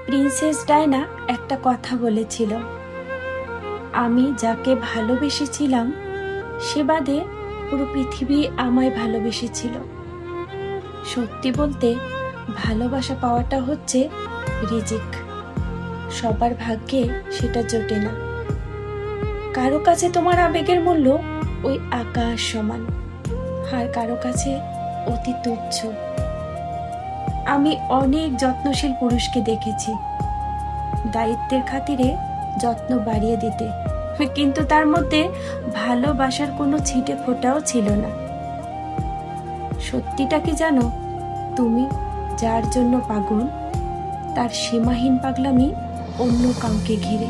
Princess Diana একটা কথা বলেছিল, আমি যাকে ভালোবেসেছিলাম সে বাদে পুরো পৃথিবী আমায় ভালোবেসেছিল। সত্যি বলতে ভালোবাসা পাওয়াটা হচ্ছে রিজিক। সবার ভাগ্যে সেটা জোটে না। কারো কাছে তোমার আবেগের মূল্য ওই আকাশ সমান, আর কারো কাছে অতি তুচ্ছ। আমি অনেক যত্নশীল পুরুষকে দেখেছি দায়িত্বের খাতিরে যত্ন বাড়িয়ে দিতে, কিন্তু তার মধ্যে ভালোবাসার কোনো ছিটে ফোঁটাও ছিল না। সত্যিটা কি জানো, তুমি যার জন্য পাগল তার সীমাহীন পাগলামি অন্য কাউকে ঘিরে।